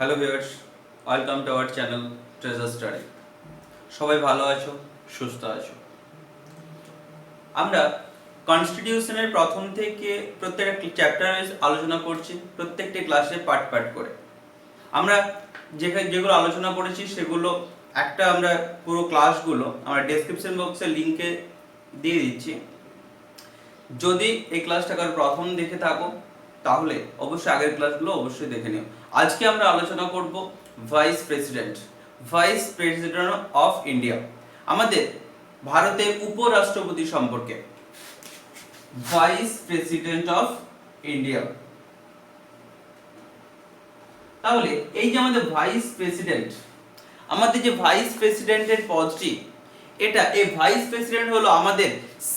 Hello viewers, welcome to our channel treasure study. সবাই ভালো আছো, সুস্থ আছো। আমরা কনস্টিটিউশনের প্রথম থেকে প্রত্যেকটা চ্যাপ্টার আলোচনা করছি, প্রত্যেকটি ক্লাসে পার্ট পার্ট করে। আমরা যেগুলো আলোচনা করেছি সেগুলো আমরা পুরো ক্লাসগুলো আমরা ডেসক্রিপশন বক্সে লিংকে দিয়ে দিচ্ছি। যদি এই ক্লাসটা কারো প্রথম দেখে থাকো তাহলে অবশ্যই আগের ক্লাসগুলো অবশ্যই দেখে নিও। আজকে আমরা আলোচনা করব ভাইস প্রেসিডেন্ট অফ ইন্ডিয়া, আমাদের ভারতের উপরাষ্ট্রপতি সম্পর্কে। ভাইস প্রেসিডেন্ট অফ ইন্ডিয়া, তাহলে এই যে আমাদের ভাইস প্রেসিডেন্টের পদটি, এই ভাইস প্রেসিডেন্ট হলো আমাদের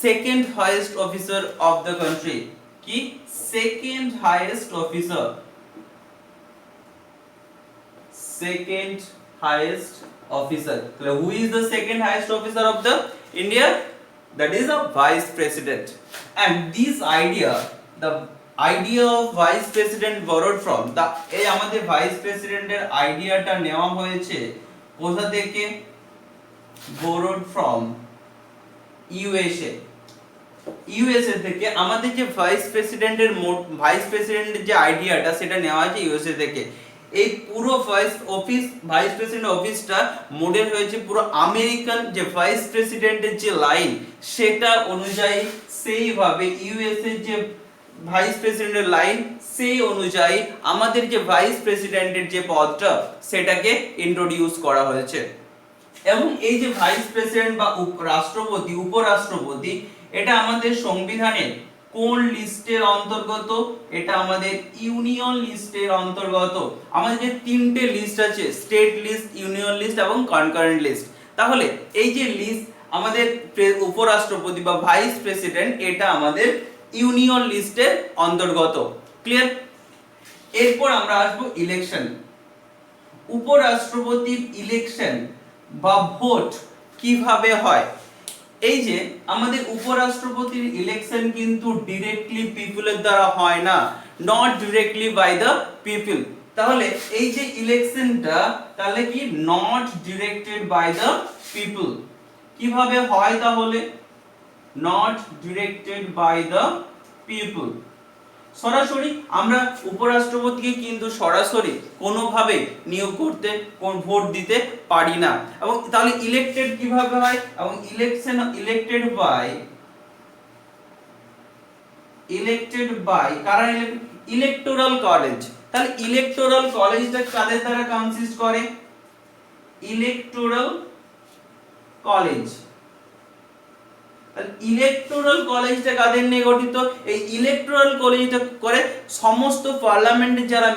second highest officer of the country. কি সেকেন্ড হাইয়েস্ট অফিসার, তাহলে who is the second highest officer of the India? That is a vice president. And this the idea of vice president borrowed from এই আমাদের vice প্রেসিডেন্টের আইডিয়াটা নেওয়া হয়েছে কোথা থেকে? borrowed from ইউএসএ থেকে। আমাদের যে ভাইস প্রেসিডেন্টের যে আইডিয়াটা সেটা নেওয়া হয়েছে ইউএসএ থেকে। এই পুরো ভাইস প্রেসিডেন্ট অফিসটা মডেল হয়েছে পুরো আমেরিকান যে ভাইস প্রেসিডেন্টের যে লাইন সেটা অনুযায়ী, সেইভাবে ইউএসএ যে ভাইস প্রেসিডেন্টের লাইন সেই অনুযায়ী আমাদের যে ভাইস প্রেসিডেন্টের যে পদটা সেটাকে ইন্ট্রোডিউস করা হয়েছে। এবং এই যে ভাইস প্রেসিডেন্ট বা উপরাষ্ট্রপতি, এটা আমাদের সংবিধানের কোন লিস্টের অন্তর্গত? এটা আমাদের ইউনিয়ন লিস্টের অন্তর্গত। আমাদের যে তিনটে লিস্ট আছে, স্টেট লিস্ট, ইউনিয়ন লিস্ট এবং কনকারেন্ট লিস্ট। তাহলে এই যে লিস্ট আমাদের উপরাষ্ট্রপতি বা ভাইস প্রেসিডেন্ট, এটা আমাদের ইউনিয়ন লিস্টের অন্তর্গত। ক্লিয়ার? এরপর আমরা আসবো ইলেকশন। উপরাষ্ট্রপতির ইলেকশন বা ভোট কিভাবে হয়? এই যে আমাদের উপরাষ্ট্রপতির ইলেকশন কিন্তু ডিরেক্টলি পিপলের দ্বারা হয় না, not directly by the people. তাহলে এই যে ইলেকশনটা, তাহলে কি not directed by the people. কিভাবে হয় তাহলে? Not directed by the people. সরাসরি আমরা উপরাষ্ট্রপতিকে কিন্তু সরাসরি কোনোভাবে নিয়োগ করতে, ভোট দিতে পারি না। এবং তাহলে ইলেক্টেড কিভাবে হয়? এবং ইলেক্টেড বাই কারা? Electoral college. তাহলে ইলেকটোরাল কলেজটা কাদের দ্বারা কনসিস্ট করে? Electoral college. ইলেকটোরাল কলেজটা কাদের নিয়ে গঠিত? এই ইলেকটোরাল কলেজটা করে সমস্ত পার্লামেন্টের যারা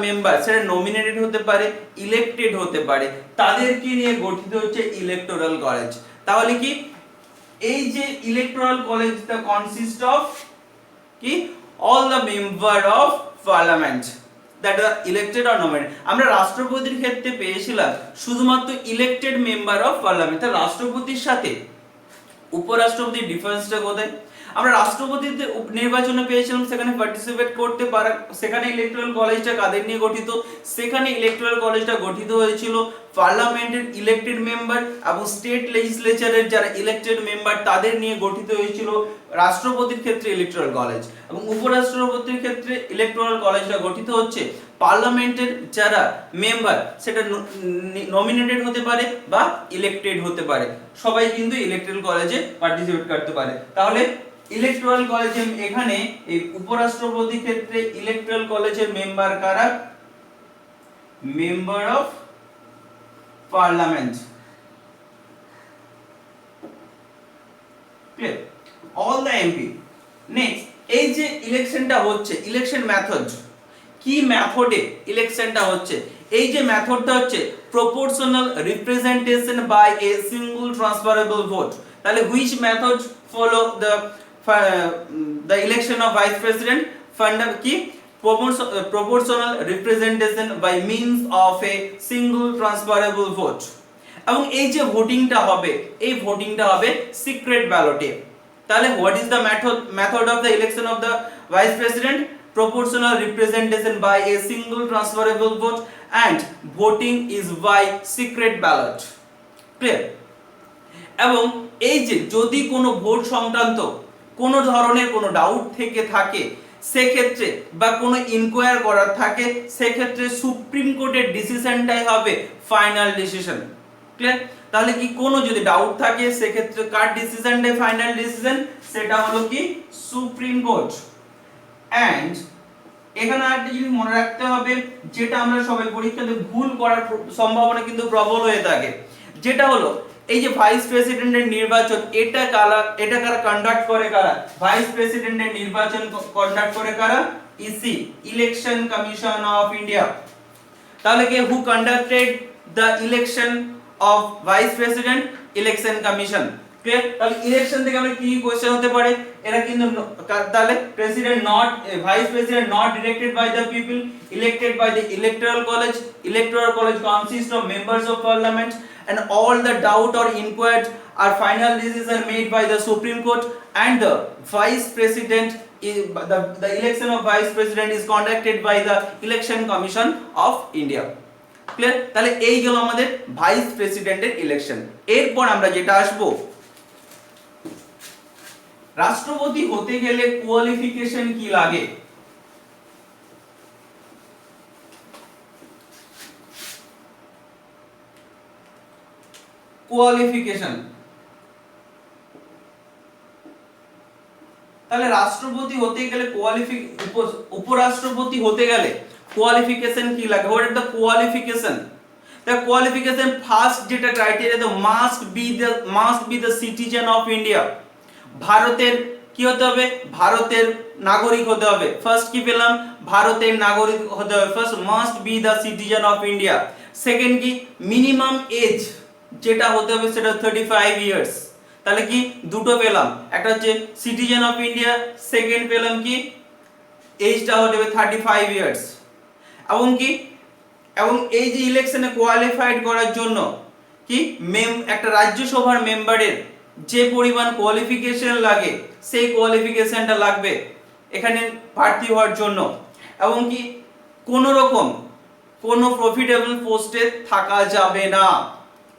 মেম্বার সেটা নমিনেটেড হতে পারে, ইলেক্টেড হতে পারে, তাদেরকে নিয়ে গঠিত হচ্ছে ইলেকটোরাল কলেজ। তাহলে কি এই যে ইলেকটোরাল কলেজটা কনসিস্ট অফ কি all the member of parliament that are elected or nominated. আমরা রাষ্ট্রপতির ক্ষেত্রে পেয়েছিলাম শুধুমাত্র ইলেক্টেড মেম্বার অফ পার্লামেন্ট। তাহলে রাষ্ট্রপতির সাথে উপরাষ্ট্রপতির ডিফারেন্সটা কোথায়? আমরা রাষ্ট্রপতিতে নির্বাচনে পেয়েছিলাম, সেখানে পার্টিসিপেট করতে পারা, সেখানে ইলেকটোরাল কলেজটা কাদের নিয়ে গঠিত? সেখানে ইলেকটোরাল কলেজটা গঠিত হয়েছিল পার্লামেন্টের ইলেক্টেড মেম্বার এবং স্টেট লেজিসলেচারের যারা ইলেক্টেড মেম্বার তাদের নিয়ে গঠিত হয়েছিল। রাষ্ট্রপতির ক্ষেত্রে ইলেকটোরাল কলেজ এবং উপরাষ্ট্রপতির ক্ষেত্রে ইলেকটোরাল কলেজটা গঠিত হচ্ছে পার্লামেন্টের যারা মেম্বার সেটা নমিনেটেড হতে পারে বা ইলেক্টেড হতে পারে, সবাই কিন্তু ইলেকটোরাল কলেজে পার্টিসিপেট করতে পারে। তাহলে ইলেকটোরাল কলেজে এখানে এই উপরাষ্ট্রপতির ক্ষেত্রে ইলেকটোরাল কলেজের মেম্বার কারা? Member of parliament. Clear? All the MP. Next, এই যে ইলেকশনটা হচ্ছে, ইলেকশন মেথড কি মেথডে ইলেকশনটা হচ্ছে? এই যে মেথডটা হচ্ছে proportional representation by a single transferable vote. তাহলে which method follow the election of vice president? কি proportional representation by means of a single transferable vote। এবং এই যে ভোটিংটা হবে, এই ভোটিংটা হবে সিক্রেট ব্যালটে। তাহলে what is the method of the election of the vice president? proportional representation by a single transferable vote and voting is by secret ballot. Clear? এবং এই যে যদি কোনো ভোট সংক্রান্ত কোনো ধরনের কোনো ডাউট থেকে থাকে সেক্ষেত্রে বা কোনো ইনকোয়ার করার থাকে সেক্ষেত্রে সুপ্রিম কোর্টের ডিসিশনটাই হবে ফাইনাল ডিসিশন। ক্লিয়ার? তাহলে কি কোনো যদি ডাউট থাকে সেক্ষেত্রে কার ডিসিশনটাই ফাইনাল ডিসিশন, সেটা হলো কি সুপ্রিম কোর্ট। এন্ড এখানে আরেকটা জিনিস মনে রাখতে হবে যেটা আমরা সবাই পরীক্ষাতে ভুল করার সম্ভাবনা কিন্তু প্রবল হয়ে থাকে, যেটা হলো এই যে ভাইস প্রেসিডেন্টের নির্বাচন এটা কারা কন্ডাক্ট করে, কারা ভাইস প্রেসিডেন্টের নির্বাচন কন্ডাক্ট করে কারা, EC, election commission of India. তাহলে কি who conducted the election of vice president, election commission. Clear? তাহলে ইলেকশন থেকে আমরা কি কোশ্চেন হতে পারে, এরা কিন্তু তাহলে president not vice president not elected by the people, elected by the electoral college consist of members of parliament and all the doubt or inquired are final decision made by the Supreme Court and the vice president the election of vice president is conducted by the election commission of India. Clear? তাহলে এই গেল আমাদের vice প্রেসিডেন্টের election. এরপর আমরা যেটা আসব, রাষ্ট্রপতি হতে গেলে কোয়ালিফিকেশন কি লাগে। কোয়ালিফিকেশন, তাহলে রাষ্ট্রপতি হতে গেলে উপরাষ্ট্রপতি হতে গেলে কোয়ালিফিকেশন কি লাগে, what are the qualification? The qualification first যেটা criteria, the must be the citizen of India. ভারতের কি হতে হবে, ভারতের নাগরিক হতে হবে। ফার্স্ট কি পেলাম, ভারতের নাগরিক হতে হবে, first must be the citizen of India. Second কি, মিনিমাম এজ যেটা হতে হবে সেটা 35 ইয়ার্স। তাহলে কি দুটো পেলাম, একটা হচ্ছে সিটিজেন অফ ইন্ডিয়া, সেকেন্ড পেলাম কি এজটা হতে হবে 35 ইয়ার্স। এবং এই যে ইলেকশনে কোয়ালিফাইড করার জন্য কি একটা রাজ্যসভার মেম্বারের যে পরিমাণ কোয়ালিফিকেশন লাগে সেই কোয়ালিফিকেশনটা লাগবে এখানে প্রার্থী হওয়ার জন্য। এবং কি কোনো রকম কোনো প্রফিটেবল পোস্টে থাকা যাবে না।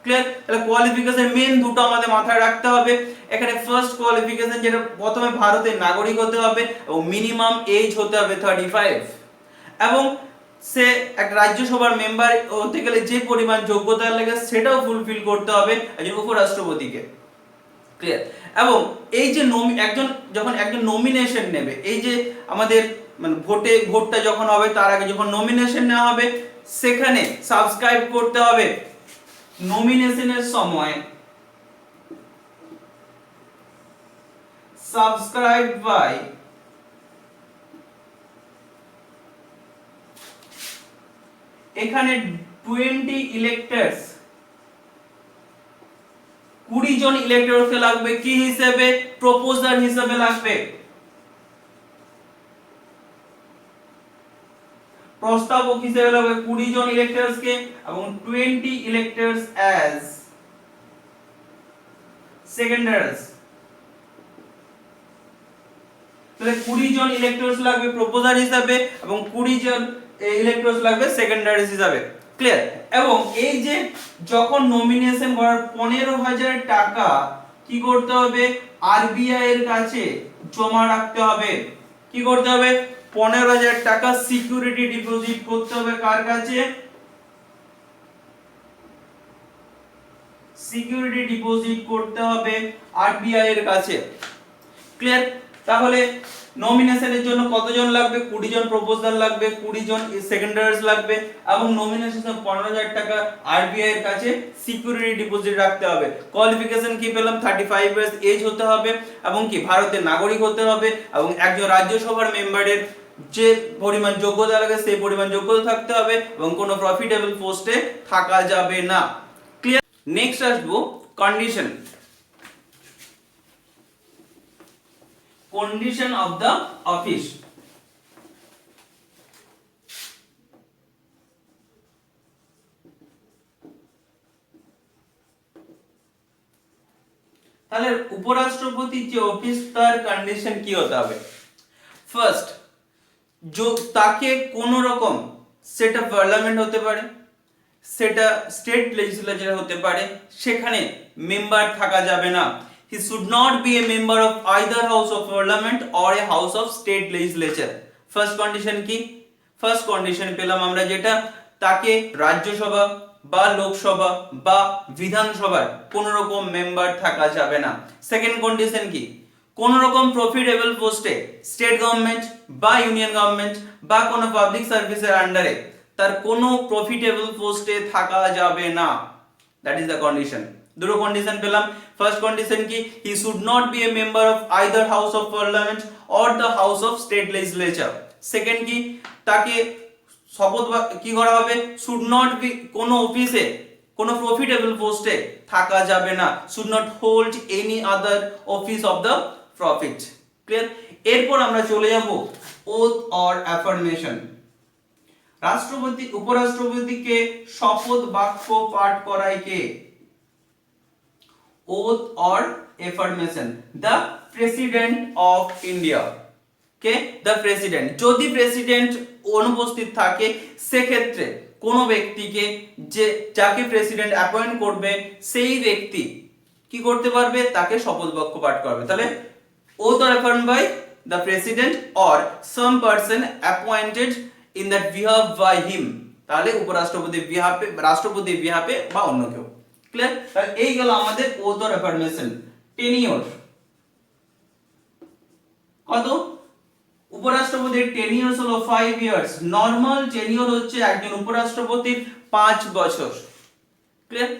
ক্লিয়ার? তাহলে কোয়ালিফিকেশন মেন দুটো আমাদের মাথায় রাখতে হবে। এখানে ফার্স্ট কোয়ালিফিকেশন যেটা প্রথমে ভারতের নাগরিক হতে হবে এবং মিনিমাম এজ হতে হবে 35 এবং সে এক রাজ্যসভার মেম্বার হতে গেলে যে পরিমাণ যোগ্যতা লাগে সেটাও ফুলফিল করতে হবে একজন উপরাষ্ট্রপতিকে। ক্লিয়ার? এবং এই যে একজন নমিনেশন নেবে, এই যে আমাদের মানে ভোটটা যখন হবে তার আগে যখন নমিনেশন নেওয়া হবে সেখানে সাবস্ক্রাইব করতে হবে নমিনেশনের সময় সাবস্ক্রাইব বাই এখানে 20 ইলেক্টরস 20 জন ইলেক্টরকে লাগবে কি হিসেবে, প্রপোজার হিসেবে লাগবে, প্রস্তাবক হিসেবে লাগবে 20 জন ইলেক্টরস কে এবং 20 ইলেক্টরস অ্যাজ সেকেন্ডারস। তাহলে 20 জন ইলেক্টরস লাগবে প্রপোজার হিসেবে এবং 20 জন ইলেক্টরস লাগবে সেকেন্ডারস হিসেবে। ক্লিয়ার? এবং এই যে যখন নমিনেশন করার 15,000 টাকা কি করতে হবে, আরবিআই এর কাছে জমা রাখতে হবে। কি করতে হবে, 15,000 টাকা সিকিউরিটি ডিপোজিট করতে হবে কার কাছে, সিকিউরিটি ডিপোজিট করতে হবে আরবিআই এর কাছে। ক্লিয়ার? তাহলে নমিনেশনের জন্য কতজন লাগবে, 20 জন প্রপোজাল লাগবে, 20 জন সেকেন্ডারস লাগবে এবং নমিনেশনের 15,000 টাকা আরবিআই এর কাছে সিকিউরিটি ডিপোজিট রাখতে হবে। কোয়ালিফিকেশন কি পেলাম, 35 ইয়ার্স এজ হতে হবে এবং কি ভারতের নাগরিক হতে হবে এবং একজন রাজ্যসভার মেম্বারের যে পরিমাণ যোগ্যতা লাগে সেই পরিমাণ যোগ্যতা থাকতে হবে এবং কোনো প্রফিটেবল পোস্টে থাকা যাবে না। ক্লিয়ার? নেক্সট আসবো কন্ডিশন অফ দ্য অফিস। তাহলে উপরাষ্ট্রপতির যে অফিস তার কন্ডিশন কি হতে হবে, ফার্স্ট তাকে কোন রকম সেটা পার্লামেন্ট হতে পারে, সেটা স্টেট লেজিসলেচার হতে পারে, সেখানে মেম্বার থাকা যাবে না। He should not be a member of either house of parliament or a house of state legislature. First condition কি? ফার্স্ট কন্ডিশন পেলাম আমরা যেটা, তাকে রাজ্যসভা বা লোকসভা বা বিধানসভার কোন রকম মেম্বার থাকা যাবে না। সেকেন্ড কন্ডিশন কি? কোন রকম প্রফিটেবল পোস্টে স্টেট গভর্নমেন্ট বা ইউনিয়ন গভর্নমেন্ট বা কোন পাবলিক সার্ভিসের আন্ডারে তার কোনো প্রফিটেবল পোস্টে থাকা যাবে না। That is the condition. দুটো কন্ডিশন পেলাম। ফার্স্ট কন্ডিশন কি? He should not be a member of either house of parliament or the house of state legislature. Second কি? তাকে শপথ কি করা হবে? শুড নট বি, কোন অফিসে কোন প্রফিটেবল পোস্টে থাকা যাবে না। Should not hold any other office of the profit. Clear? এরপর আমরা চলে যাব ওথ অর অ্যাফার্মেশন। রাষ্ট্রপতি উপরাষ্ট্রপতিকে শপথ বাক্য পাঠ করায় কে? Oath or affirmation. The president of India. কে? The president. যদি প্রেসিডেন্ট অনুপস্থিত থাকে সেক্ষেত্রে কোন ব্যক্তিকে, যে যাকে প্রেসিডেন্ট অ্যাপয়েন্ট করবে সেই ব্যক্তি কি করতে পারবে? তাকে শপথ বাক্য পাঠ করবে। তাহলে oath or affirmed by the president or some person appointed in that behalf by him। তাহলে উপরাষ্ট্রপতির বিহাফে, রাষ্ট্রপতির বিহাফে বা অন্য কেউ। ক্লিয়ার? তাহলে এই গেল আমাদের oath or affirmation। টেনিওর কত? উপরাষ্ট্রপতির টেনিওর হলো 5 ইয়ার্স। নরমাল টেনিওর হচ্ছে একজন উপরাষ্ট্রপতির 5 বছর। ক্লিয়ার?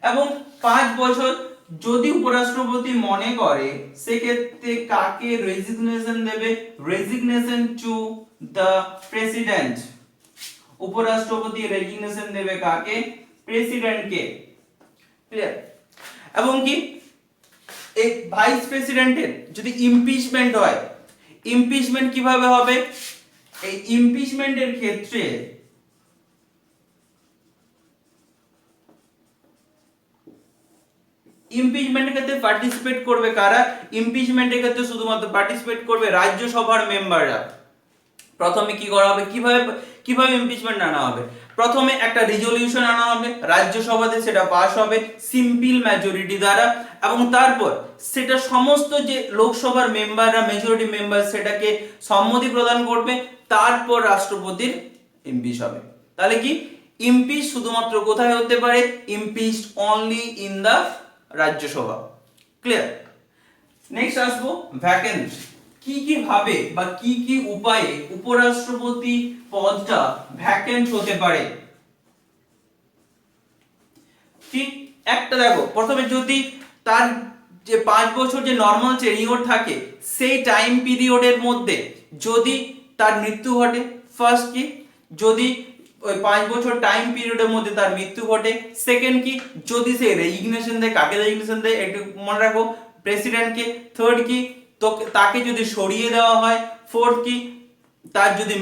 এবং 5 বছর যদি উপরাষ্ট্রপতি মনে করে সেক্ষেত্রে কাকে রেজিগনেশন দেবে? Resignation to the president. উপরাষ্ট্রপতি রেজিগনেশন দেবে কাকে? প্রেসিডেন্টকে। ক্লিয়ার? এবং কি এই ভাইস প্রেসিডেন্টের যদি ইমপিচমেন্ট হয়, ইমপিচমেন্ট কিভাবে হবে? এই ইমপিচমেন্টের ক্ষেত্রে ইমপিচমেন্টের ক্ষেত্রে পার্টিসিপেট করবে কারা? ইমপিচমেন্টের ক্ষেত্রে শুধুমাত্র পার্টিসিপেট করবে রাজ্যসভার মেম্বাররা। প্রথমে কি করা হবে? কিভাবে ইমপিচমেন্ট আনা হবে? প্রথমে একটা রেজলিউশন আনা হবে, রাজ্যসভাতে সেটা পাস হবে সিম্পল মেজরিটি দ্বারা, এবং তারপর সেটা সমস্ত যে লোকসভার মেম্বাররা, মেজরিটি মেম্বার সেটাকে সম্মতি প্রদান করবে, তারপর রাষ্ট্রপতির ইমপিচ হবে। তাহলে কি ইমপিচ শুধুমাত্র কোথায় হতে পারে? Impeached only in the Rajya Sabha. Clear? Next আসবো ভ্যাকেন্ট। কি কি ভাবে বা কি কি উপায়ে উপরাষ্ট্রপতি পদটা ভ্যাকেন্ট হতে পারে? ঠিক একটা দেখো, প্রথমে যদি তার যে 5 বছর যে নরমাল টেনিওর থাকে সেই টাইম পিরিয়ডের মধ্যে যদি তার মৃত্যু ঘটে, ফার্স্ট কি যদি ওই 5 বছর টাইম পিরিয়ডের মধ্যে তার মৃত্যু ঘটে, সেকেন্ড কি যদি সে রেজিগনেশন দেয়, কাকে রেজিগনেশন দেয় একটু মনে রাখো, প্রেসিডেন্টকে, থার্ড কি তো তাকে যদি সরিয়ে দেওয়া হয়, ফোর্থ কি তার যদি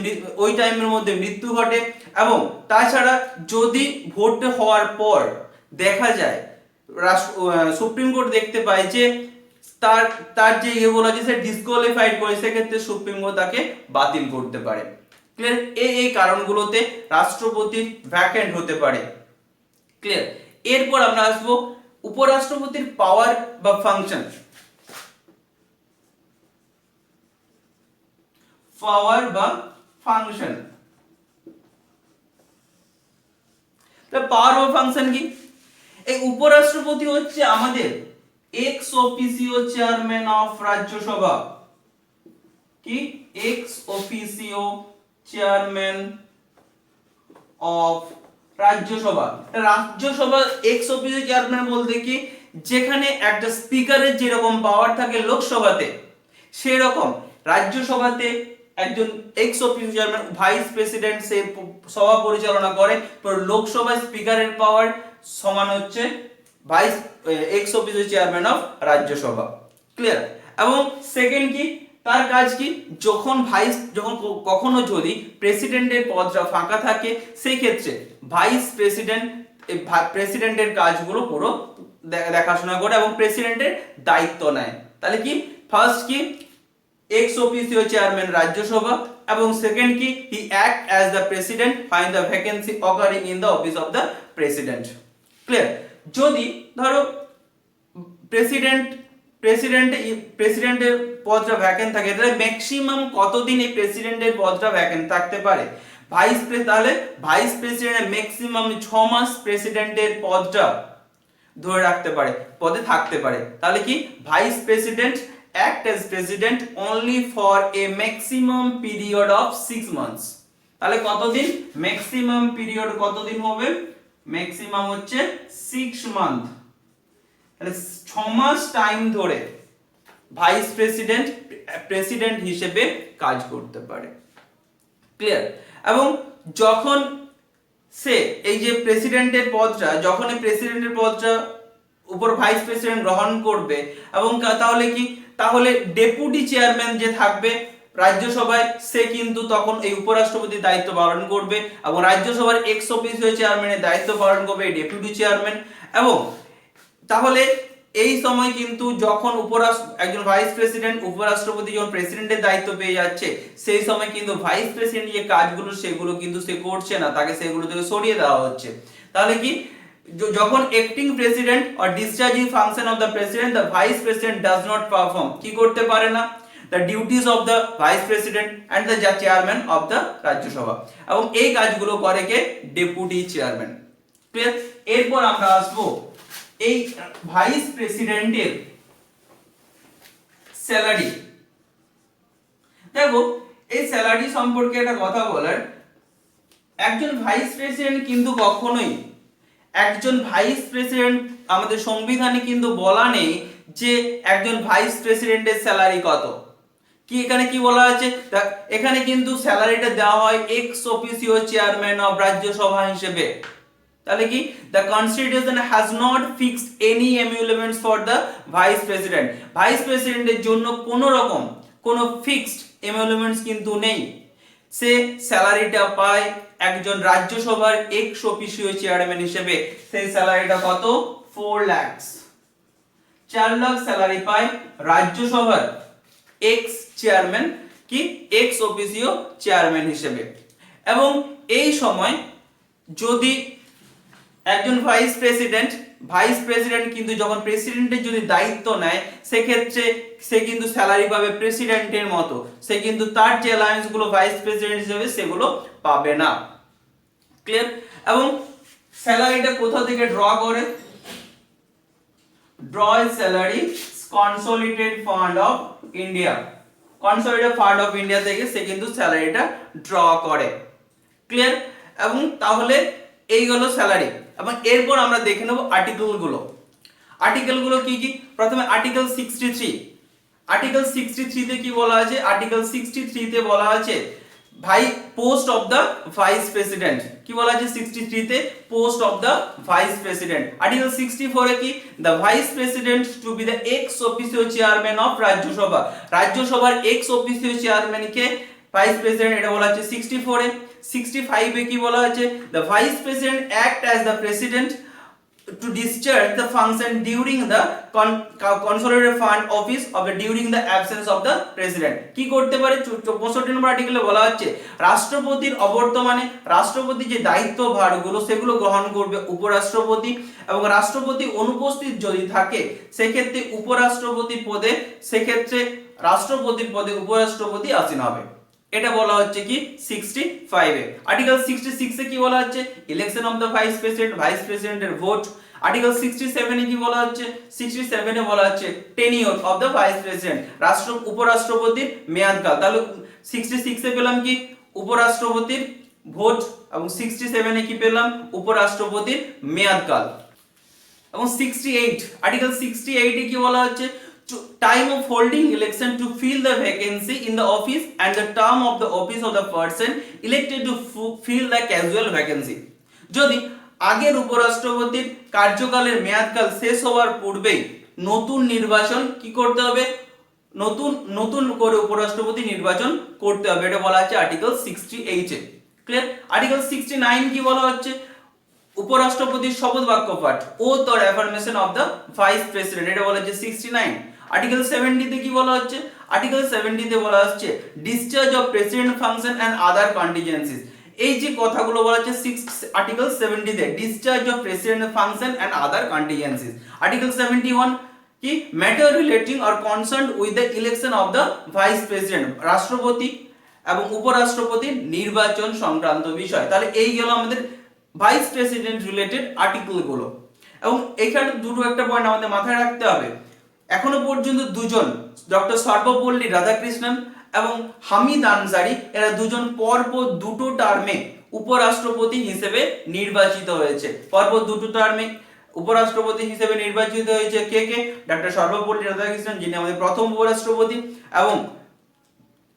ওই টাইমের মধ্যে মৃত্যু ঘটে, এবং তাছাড়া যদি ভোট হওয়ার পর দেখা যায় সুপ্রিম কোর্ট দেখতে পায় যে তার তার যে ইয়েগুলো আছে সে ডিসকোয়ালিফাইড করে, সেক্ষেত্রে সুপ্রিম কোর্ট তাকে বাতিল করতে পারে। ক্লিয়ার? এই কারণগুলোতে রাষ্ট্রপতির ভ্যাকেন্ট হতে পারে। ক্লিয়ার? এরপর আমরা আসবো উপরাষ্ট্রপতির পাওয়ার বা ফাংশন। পাওয়ার বা ফাংশন। পাওয়ার বা ফাংশন কি? এই উপরাষ্ট্রপতি হচ্ছে আমাদের ex officio chairman of Rajya Sabha. কি? Ex officio chairman of Rajya Sabha. Rajya Sabha ex officio chairman বলতে কি, যেখানে একটা স্পিকারের যেরকম পাওয়ার থাকে লোকসভাতে, সেরকম রাজ্যসভাতে একজন ex officio chairman, vice president সে সভা পরিচালনা করে। তো লোকসভায় স্পিকারের পাওয়ার সমান হচ্ছে vice ex officio chairman of Rajya Sabha. Clear? এবং সেকেন্ড কি তার কাজ কি, যখন কখনো যদি প্রেসিডেন্টের পদটা ফাঁকা থাকে সেই ক্ষেত্রে ভাইস প্রেসিডেন্টের কাজগুলো পুরো দেখাশোনা করে এবং প্রেসিডেন্টের দায়িত্ব নেয়। তাহলে কি ফার্স্ট কি এক্স অফিসিও চেয়ারম্যান রাজ্যসভা, এবং সেকেন্ড কি he act as the president fine the vacancy occurring in the office of the president. Clear? যদি ধরো প্রেসিডেন্টের পদটা ভ্যাকেন্ট থাকে, তাহলে ম্যাক্সিমাম কতদিন এই প্রেসিডেন্টের পদটা ভ্যাকেন্ট থাকতে পারে? তাহলে ভাইস প্রেসিডেন্ট ম্যাক্সিমাম 6 মাস প্রেসিডেন্টের পদটা ধরে রাখতে পারে, পদে থাকতে পারে। তাহলে কি vice president act as president only for a maximum period of 6 months. তাহলে কতদিন ম্যাক্সিমাম পিরিয়ড কতদিন হবে? ম্যাক্সিমাম হচ্ছে 6 মান্থ। তাহলে 6 মাস টাইম ধরে ভাইস প্রেসিডেন্ট হিসেবে কাজ করতে পারে। ক্লিয়ার? এবং যখন সে এই যে প্রেসিডেন্টের পদটা, যখন এই প্রেসিডেন্টের পদটা উপর ভাইস প্রেসিডেন্ট গ্রহণ করবে, এবং তাহলে কি, তাহলে ডেপুটি চেয়ারম্যান যে থাকবে রাজ্যসভায়, সে কিন্তু তখন এই উপরাষ্ট্রপতির দায়িত্ব পালন করবে, এবং রাজ্যসভার এক্স অফিসিও চেয়ারম্যানের দায়িত্ব পালন করবে এই ডেপুটি চেয়ারম্যান। এবং তাহলে এই সময় কিন্তু যখন একজন ভাইস প্রেসিডেন্ট, উপরাষ্ট্রপতি যখন প্রেসিডেন্টের দায়িত্ব পেয়ে যাচ্ছে, সেই সময় কিন্তু ভাইস প্রেসিডেন্ট যে কাজগুলো সেগুলো কিন্তু সে করছে না, তাকে সেগুলো থেকে সরিয়ে দেওয়া হচ্ছে। তাহলে কি, যখন acting president or discharging function of the president, the vice president does not perform, কি করতে পারে না, the duties of the vice president and the chairman of the Rajya Sabha, এবং এই কাজগুলো করে কে? Deputy chairman. ক্লিয়ার? এরপর আমরা আসবো এই ভাইস প্রেসিডেন্টের স্যালারি। দেখো, এই স্যালারি সম্পর্কে একটা কথা বলার, একজন ভাইস প্রেসিডেন্ট কিন্তু কখনোই, একজন ভাইস প্রেসিডেন্ট, আমাদের সংবিধানে কিন্তু বলা নেই যে একজন ভাইস প্রেসিডেন্টের স্যালারি কত। কি এখানে কি বলা আছে? এখানে কিন্তু স্যালারিটা দেওয়া হয় x officio chairman of Rajya Sabha হিসেবে। তাহলে কি, the constitution has not fixed any emoluments for the vice president, vice প্রেসিডেন্টের জন্য কোনো রকম কোনো ফিক্সড এমলুমেন্টস কিন্তু নেই। সে স্যালারিটা পায় একজন রাজ্যসভার এক্স অফিসিও চেয়ারম্যান হিসেবে। সেই স্যালারিটা কত? 4 লাখ, 4 লাখ স্যালারি পায় রাজ্যসভার এক্স চেয়ারম্যান, কি এক্স অফিসিও চেয়ারম্যান হিসেবে। এবং এই সময় যদি একজন ভাইস প্রেসিডেন্ট কিন্তু যখন প্রেসিডেন্টের যদি দায়িত্ব নেয়, সেক্ষেত্রে সে কিন্তু স্যালারি পাবে প্রেসিডেন্টের মতো, সে কিন্তু তার যে অ্যালায়েন্স গুলো ভাইস প্রেসিডেন্ট হিসেবে সেগুলো পাবে না। ক্লিয়ার? এবং স্যালারিটা কোথা থেকে ড্র করে? Draw salary consolidated fund of India, consolidated fund of India থেকে সে কিন্তু স্যালারিটা ড্র করে। ক্লিয়ার? এবং তাহলে এই হলো স্যালারি। এবং এরপর আমরা দেখে নেব আর্টিকেলগুলো কি কি। প্রথমে আর্টিকেল 63, আর্টিকেল 63 তে কি বলা আছে? আর্টিকেল 63 তে বলা আছে post of the vice president, কি বলা আছে 63 তে? Post of the vice president. Article 64 এ কি? The vice president two B the x officio chairman of Rajya Sabha, রাজ্যসভার এক্স অফিসিও চেয়ারম্যানকে ভাইস প্রেসিডেন্ট, এটা বলা আছে 64 এ। 65 এ কি বলা আছে? The vice president act as the president to discharge the function during the consolidated fund office of the during the absence of the president, কি করতে পারে? 65 নম্বর আর্টিকেলে বলা হচ্ছে রাষ্ট্রপতির অবর্তমানে রাষ্ট্রপতি যে দায়িত্ব ভারগুলো সেগুলো গ্রহণ করবে উপরাষ্ট্রপতি, এবং রাষ্ট্রপতি অনুপস্থিত যদি থাকে সেক্ষেত্রে উপরাষ্ট্রপতি পদে, সেক্ষেত্রে রাষ্ট্রপতির পদে উপরাষ্ট্রপতি আসীন হবে। এটা বলা হচ্ছে কি 65 এ। আর্টিকেল 66 এ কি বলা হচ্ছে? ইলেকশন অফ দ্য ভাইস প্রেসিডেন্টের ভোট। আর্টিকেল 67 এ কি বলা হচ্ছে? 67 এ বলা হচ্ছে tenure of the vice president, উপরাষ্ট্রপতির মেয়াদকাল। তাহলে 66 এ পেলাম কি? উপরাষ্ট্রপতির ভোট, এবং 67 এ কি পেলাম? উপরাষ্ট্রপতির মেয়াদকাল। এবং 68, আর্টিকেল 68 এ কি বলা হচ্ছে? time of holding election to fill the vacancy in the office and the term of the office of the person elected to fill the casual vacancy, যদি আগের উপরাষ্ট্রপতির কার্যকালের মেয়াদকাল শেষ হওয়ার পূর্বেই নতুন নির্বাচন কি করতে হবে? নতুন করে উপরাষ্ট্রপতি নির্বাচন করতে হবে, এটা বলা আছে আর্টিকেল 68 এ। ক্লিয়ার? আর্টিকেল 69 কি বলা হচ্ছে? উপরাষ্ট্রপতির শপথ বাক্য পাঠ, oath or affirmation of the vice president, এটা বলা হচ্ছে 69। আর্টিকেল 70 তে কি বলা হচ্ছে? আর্টিকেল 70 তে বলা হচ্ছে discharge of president function and other contingencies. এই যে কথাগুলো বলা হচ্ছে আর্টিকেল 70 তে, discharge of president function and other contingencies. Article 71 কি, matter relating or concerned with the election of the vice president, রাষ্ট্রপতি এবং উপরাষ্ট্রপতির নির্বাচন সংক্রান্ত বিষয়। তাহলে এই গেল আমাদের ভাইস প্রেসিডেন্ট রিলেটেড আর্টিকেল গুলো। এবং এখানে দুটো একটা পয়েন্ট আমাদের মাথায় রাখতে হবে, এখনো পর্যন্ত দুজন, ডক্টর সর্বপল্লী রাধাকৃষ্ণন এবং হামিদ আনসারি, এরা দুজন পরপর দুটো টার্মে উপরাষ্ট্রপতি হিসেবে নির্বাচিত হয়েছে। পরপর দুটো টার্মে উপরাষ্ট্রপতি হিসেবে নির্বাচিত হয়েছে কে কে? ডক্টর সর্বপল্লী রাধাকৃষ্ণন, যিনি আমাদের প্রথম উপরাষ্ট্রপতি, এবং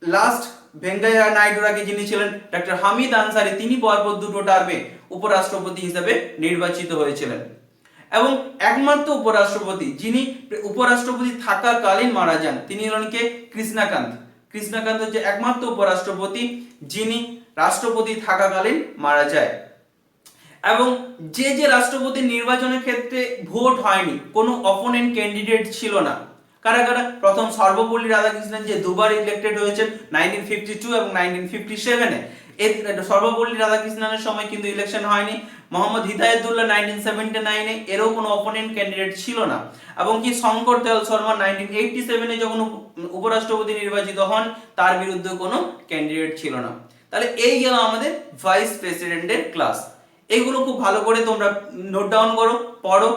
লাস্ট ভেঙ্কাইয়া নাইডুর আগে যিনি ছিলেন ডক্টর হামিদ আনসারি, তিনি পরপর দুটো টার্মে উপরাষ্ট্রপতি হিসেবে নির্বাচিত হয়েছিলেন। এবং একমাত্র উপরাষ্ট্রপতি যিনি উপরাষ্ট্রপতি থাকাকালীন মারা যান, তিনি হলেন কে? কৃষ্ণকান্ত। কৃষ্ণকান্ত হচ্ছে একমাত্র উপরাষ্ট্রপতি যিনি রাষ্ট্রপতি থাকাকালীন মারা যায়। এবং যে রাষ্ট্রপতি নির্বাচনের ক্ষেত্রে ভোট হয়নি, কোনো অপোনেন্ট ক্যান্ডিডেট ছিল না, কারা কারা? প্রথম সর্বপল্লী রাধাকৃষ্ণন, যে দুবার ইলেক্টেড হয়েছেন 1952 এবং 1957 এ। সর্বপল্লী রাধাকৃষ্ণনের সময় কিন্তু ইলেকশন হয়নি। মোহাম্মদ হিদায়াতুল্লাহ 1979 এরও কোনো অপোনেন্ট ক্যান্ডিডেট ছিল না। এবং কি শঙ্কর দয়াল শর্মা 1987 যখন উপরাষ্ট্রপতি নির্বাচিত হন, তার বিরুদ্ধে কোনো ক্যান্ডিডেট ছিল না। তাহলে এই গেল আমাদের ভাইস প্রেসিডেন্টের ক্লাস। এইগুলো খুব ভালো করে তোমরা নোট ডাউন করো, পড়ো।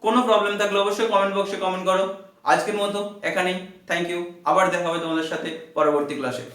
কোনো প্রবলেম থাকলে অবশ্যই কমেন্ট বক্সে কমেন্ট করো। আজকের মতো এখানেই, থ্যাংক ইউ। আবার দেখা হবে তোমাদের সাথে পরবর্তী ক্লাসে।